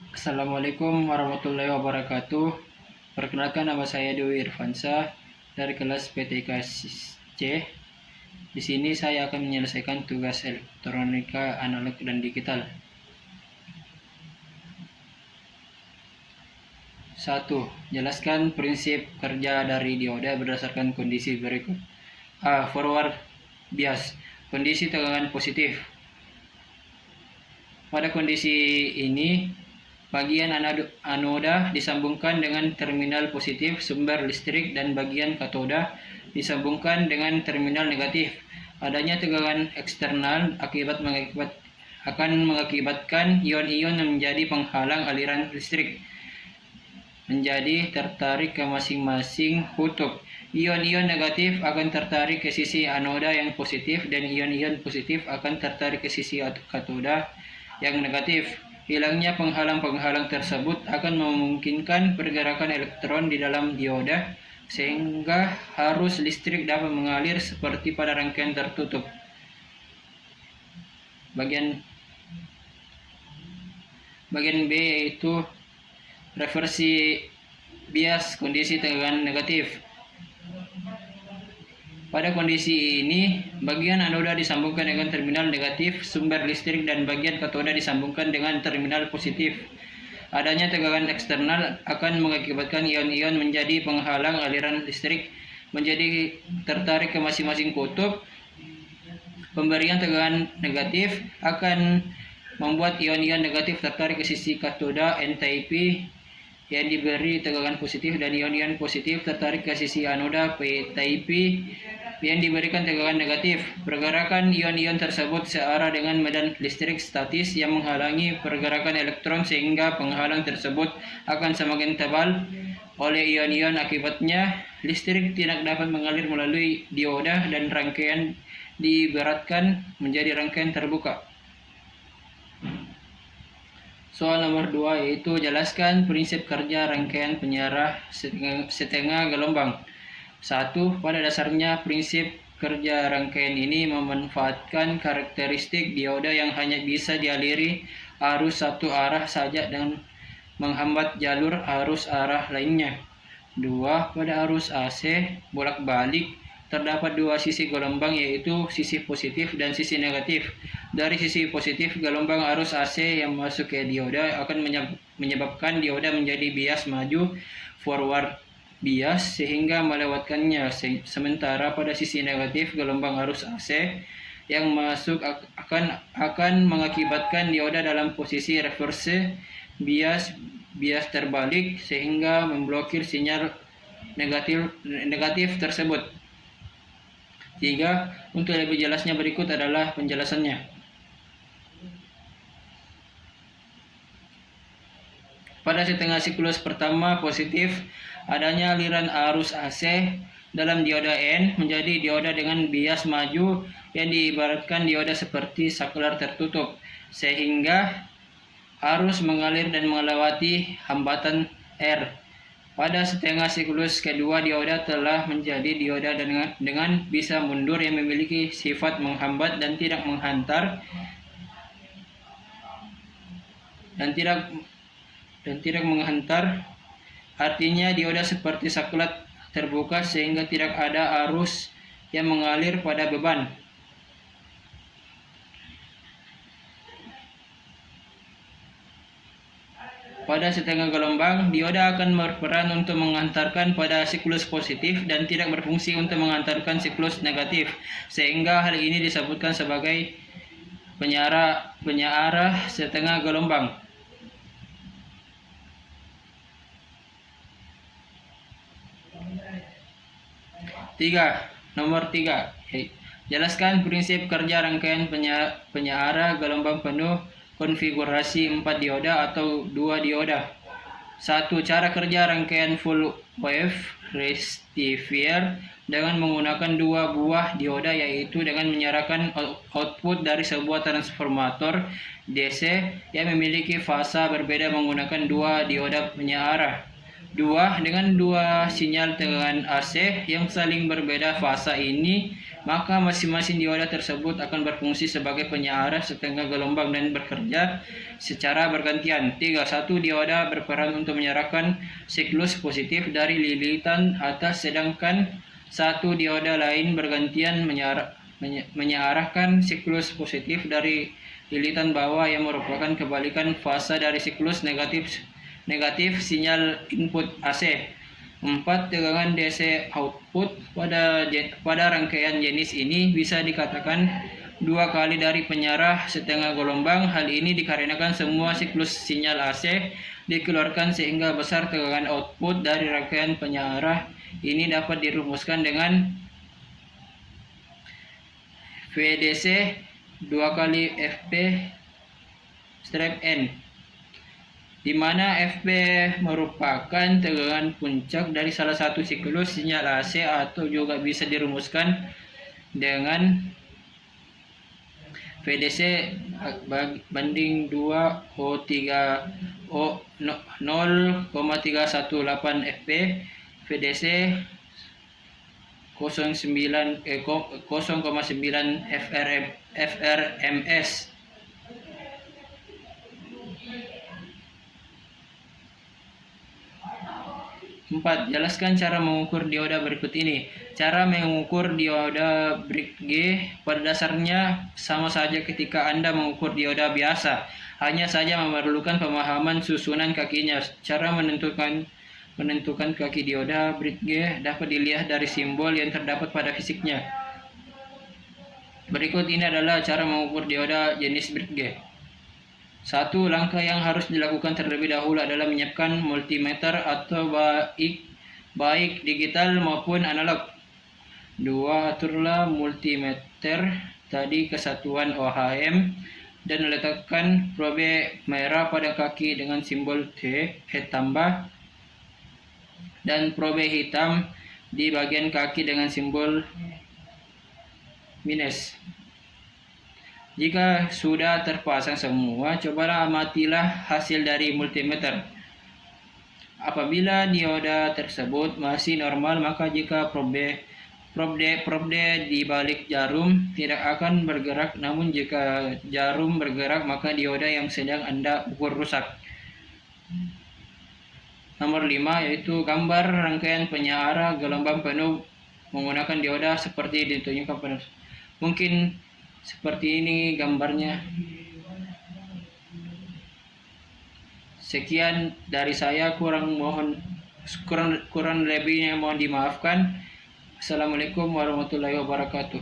Assalamualaikum warahmatullahi wabarakatuh. Perkenalkan, nama saya Dewi Irfansa dari kelas PTK C. Di sini saya akan menyelesaikan tugas elektronika analog dan digital. 1. Jelaskan prinsip kerja dari dioda berdasarkan kondisi berikut. A. Forward bias. Kondisi tegangan positif. Pada kondisi ini, bagian anoda disambungkan dengan terminal positif sumber listrik dan bagian katoda disambungkan dengan terminal negatif. Adanya tegangan eksternal akan mengakibatkan ion-ion menjadi penghalang aliran listrik, menjadi tertarik ke masing-masing kutub. Ion-ion negatif akan tertarik ke sisi anoda yang positif dan ion-ion positif akan tertarik ke sisi katoda yang negatif. Hilangnya penghalang-penghalang tersebut akan memungkinkan pergerakan elektron di dalam dioda sehingga arus listrik dapat mengalir seperti pada rangkaian tertutup. Bagian B yaitu reversi bias kondisi tegangan negatif. Pada kondisi ini, bagian anoda disambungkan dengan terminal negatif sumber listrik dan bagian katoda disambungkan dengan terminal positif. Adanya tegangan eksternal akan mengakibatkan ion-ion menjadi penghalang aliran listrik, menjadi tertarik ke masing-masing kutub. Pemberian tegangan negatif akan membuat ion-ion negatif tertarik ke sisi katoda N-type yang diberi tegangan positif dan ion-ion positif tertarik ke sisi anoda P-type yang diberikan tegangan negatif. Pergerakan ion-ion tersebut searah dengan medan listrik statis yang menghalangi pergerakan elektron sehingga penghalang tersebut akan semakin tebal oleh ion-ion. Akibatnya, listrik tidak dapat mengalir melalui dioda dan rangkaian diibaratkan menjadi rangkaian terbuka. Soal nomor 2 yaitu jelaskan prinsip kerja rangkaian penyarah setengah gelombang. 1. Pada dasarnya prinsip kerja rangkaian ini memanfaatkan karakteristik dioda yang hanya bisa dialiri arus satu arah saja dan menghambat jalur arus arah lainnya. 2. Pada arus AC bolak-balik terdapat dua sisi gelombang yaitu sisi positif dan sisi negatif. Dari sisi positif, gelombang arus AC yang masuk ke dioda akan menyebabkan dioda menjadi bias maju forward bias sehingga melewatkannya. Sementara pada sisi negatif, gelombang arus AC yang masuk akan mengakibatkan dioda dalam posisi reverse bias terbalik sehingga memblokir sinyal negatif tersebut. 3. Untuk lebih jelasnya berikut adalah penjelasannya. Pada setengah siklus pertama positif, adanya aliran arus AC dalam dioda N menjadi dioda dengan bias maju yang diibaratkan dioda seperti saklar tertutup, sehingga arus mengalir dan melewati hambatan R. Pada setengah siklus kedua, dioda telah menjadi dioda dengan bisa mundur yang memiliki sifat menghambat dan tidak menghantar Artinya dioda seperti saklar terbuka sehingga tidak ada arus yang mengalir pada beban. Pada setengah gelombang, dioda akan berperan untuk mengantarkan pada siklus positif dan tidak berfungsi untuk mengantarkan siklus negatif, sehingga hal ini disebutkan sebagai penyearah setengah gelombang. 3. Nomor 3. Jelaskan prinsip kerja rangkaian penyearah gelombang penuh konfigurasi 4 dioda atau 2 dioda. 1. Cara kerja rangkaian full wave rectifier dengan menggunakan 2 buah dioda, yaitu dengan menyerahkan output dari sebuah transformator DC yang memiliki fasa berbeda menggunakan 2 dioda penyearah. Dengan dua sinyal tegangan AC yang saling berbeda fasa ini, maka masing-masing dioda tersebut akan berfungsi sebagai penyiar setengah gelombang dan bekerja secara bergantian. 3. Satu dioda berperan untuk menyalakan siklus positif dari lilitan atas, sedangkan satu dioda lain bergantian menyiarkan siklus positif dari lilitan bawah yang merupakan kebalikan fasa dari siklus negatif sinyal input AC. 4. Tegangan DC output pada rangkaian jenis ini bisa dikatakan 2 kali dari penyarah setengah gelombang. Hal ini dikarenakan semua siklus sinyal AC dikeluarkan sehingga besar tegangan output dari rangkaian penyarah ini dapat dirumuskan dengan VDC 2 kali FP strip N, di mana FP merupakan tegangan puncak dari salah satu siklus sinyal AC, atau juga bisa dirumuskan dengan VDC banding 2 0,318 FP, VDC 0,9 FRMS. 4. Jelaskan cara mengukur dioda berikut ini. Cara mengukur dioda Briggs pada dasarnya sama saja ketika Anda mengukur dioda biasa, hanya saja memerlukan pemahaman susunan kakinya. Cara menentukan kaki dioda Briggs dapat dilihat dari simbol yang terdapat pada fisiknya. Berikut ini adalah cara mengukur dioda jenis Briggs. 1. Langkah yang harus dilakukan terlebih dahulu adalah menyiapkan multimeter atau baik digital maupun analog. 2. Aturlah multimeter tadi kesatuan ohm dan letakkan probe merah pada kaki dengan simbol T tambah dan probe hitam di bagian kaki dengan simbol minus. Jika sudah terpasang semua, cobalah amatilah hasil dari multimeter. Apabila dioda tersebut masih normal, maka jika probe di balik jarum tidak akan bergerak, namun jika jarum bergerak, maka dioda yang sedang Anda ukur rusak. Nomor 5 yaitu gambar rangkaian penyiar gelombang penuh menggunakan dioda seperti ditunjukkan pada. Mungkin seperti ini gambarnya. Sekian dari saya, kurang lebihnya mohon dimaafkan. Assalamualaikum warahmatullahi wabarakatuh.